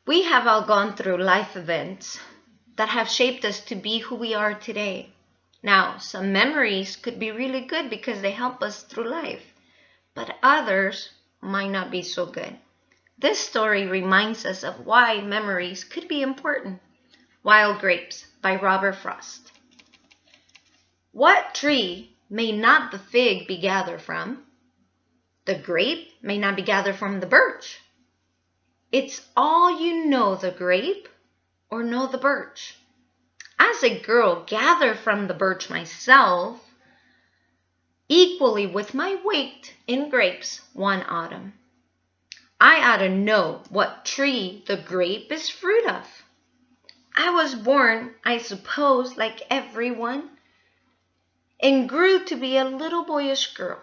We have all gone through life events that have shaped us to be who we are today. Now, some memories could be really good because they help us through life, but others might not be so good. This story reminds us of why memories could be important. Wild Grapes by Robert Frost. What tree may not the fig be gathered from? The grape may not be gathered from the birch. It's all you know the grape or know the birch. As a girl, gathered from the birch myself, equally with my weight in grapes one autumn. I ought to know what tree the grape is fruit of. I was born, I suppose, like everyone, and grew to be a little boyish girl.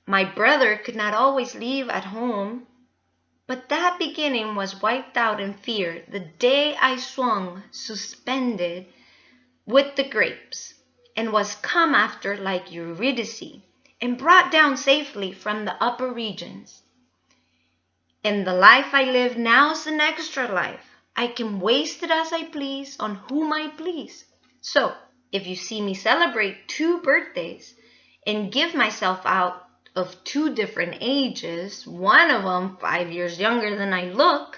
My brother could not always leave at home, but that beginning was wiped out in fear the day I swung suspended with the grapes and was come after like Eurydice and brought down safely from the upper regions. And the life I live now's an extra life. I can waste it as I please on whom I please. So, if you see me celebrate 2 birthdays and give myself out of 2 different ages, one of them 5 years younger than I look,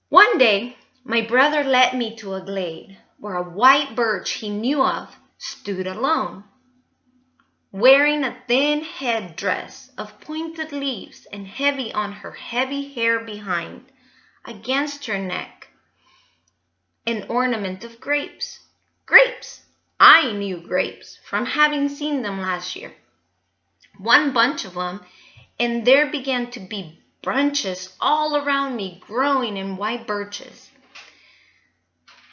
one day my brother led me to a glade where a white birch he knew of stood alone, wearing a thin headdress of pointed leaves and heavy on her heavy hair behind, against her neck, an ornament of grapes. Grapes! I knew grapes from having seen them last year. One bunch of them, and there began to be branches all around me growing in white birches.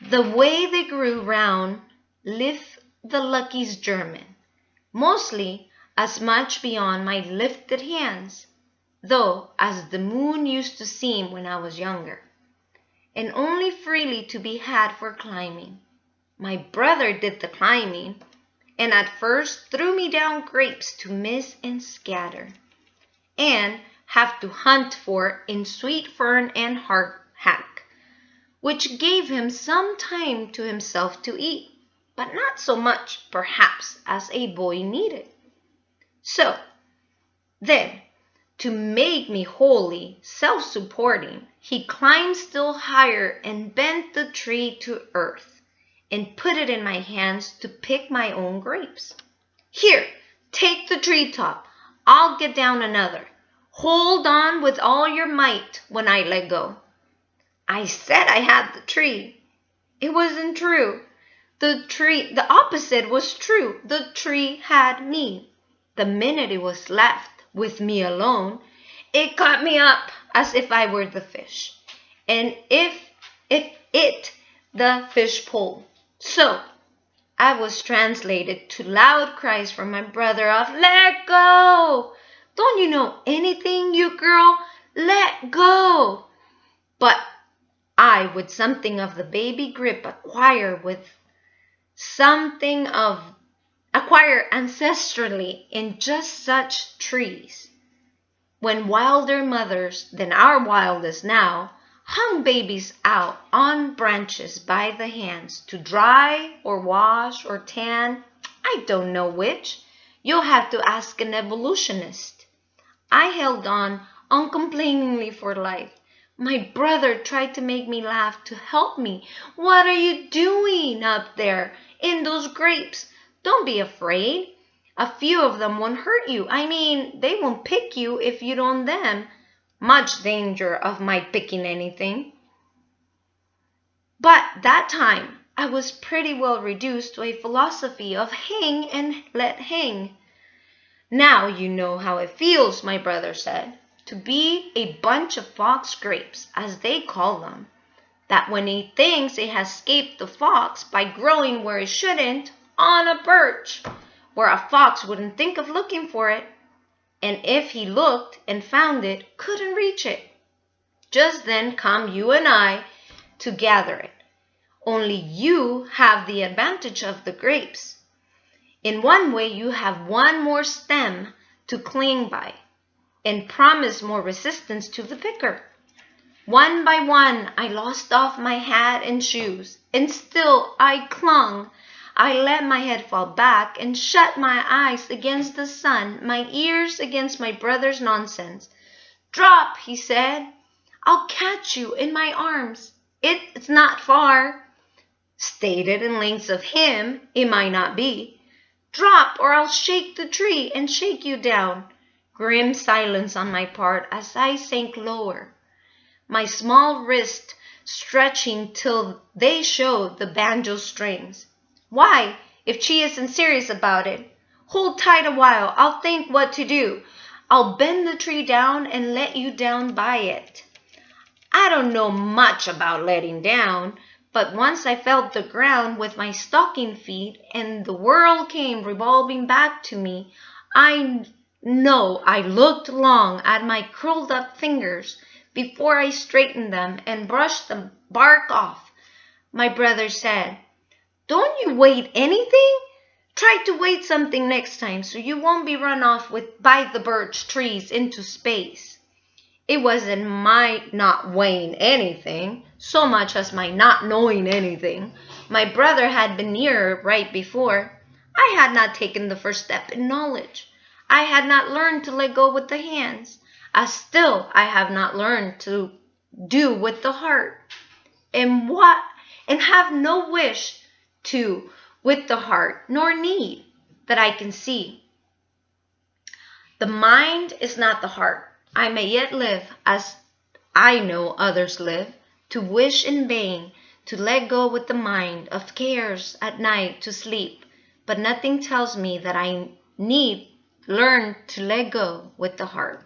The way they grew round lift the lucky's German, mostly as much beyond my lifted hands, though as the moon used to seem when I was younger, and only freely to be had for climbing. My brother did the climbing, and at first threw me down grapes to miss and scatter, and have to hunt for in sweet fern and hardhack, which gave him some time to himself to eat, but not so much, perhaps, as a boy needed. So, then, to make me wholly self-supporting, he climbed still higher and bent the tree to earth, and put it in my hands to pick my own grapes. Here, take the treetop. I'll get down another. Hold on with all your might when I let go. I said I had the tree. It wasn't true. The opposite was true. The tree had me. The minute it was left with me alone, it caught me up as if I were the fish, and if it the fish pole. So I was translated to loud cries from my brother of, "Let go! Don't you know anything, you girl? Let go!" But I, with something of the baby grip acquire ancestrally in just such trees, when wilder mothers than our wildest now hung babies out on branches by the hands to dry or wash or tan, I don't know which. You'll have to ask an evolutionist. I held on uncomplainingly for life. My brother tried to make me laugh to help me. "What are you doing up there in those grapes? Don't be afraid. A few of them won't hurt you. I mean, they won't pick you if you don't them. Much danger of my picking anything." But that time I was pretty well reduced to a philosophy of hang and let hang. "Now you know how it feels," my brother said, "to be a bunch of fox grapes, as they call them, that when he thinks it has escaped the fox by growing where it shouldn't, on a birch, where a fox wouldn't think of looking for it, and if he looked and found it, couldn't reach it. Just then come you and I to gather it. Only you have the advantage of the grapes. In one way you have one more stem to cling by, and promise more resistance to the picker. One by one, I lost off my hat and shoes, and still I clung. I let my head fall back and shut my eyes against the sun, my ears against my brother's nonsense. Drop, he said. I'll catch you in my arms. It's not far. Stated in lengths of him, it might not be. Drop, or I'll shake the tree and shake you down. Grim silence on my part as I sank lower, my small wrist stretching till they showed the banjo strings. Why, if she isn't serious about it? Hold tight a while, I'll think what to do. I'll bend the tree down and let you down by it. I don't know much about letting down, but once I felt the ground with my stocking feet and the world came revolving back to me, I know I looked long at my curled up fingers before I straightened them and brushed the bark off. My brother said, Don't you weight anything? Try to weight something next time so you won't be run off by the birch trees into space. It wasn't my not weighing anything, so much as my not knowing anything. My brother had been nearer right before. I had not taken the first step in knowledge. I had not learned to let go with the hands, as still I have not learned to do with the heart. And have no wish to with the heart, nor need that I can see. The mind is not the heart. I may yet live as I know others live, to wish in vain, to let go with the mind of cares at night to sleep, but nothing tells me that I need learn to let go with the heart.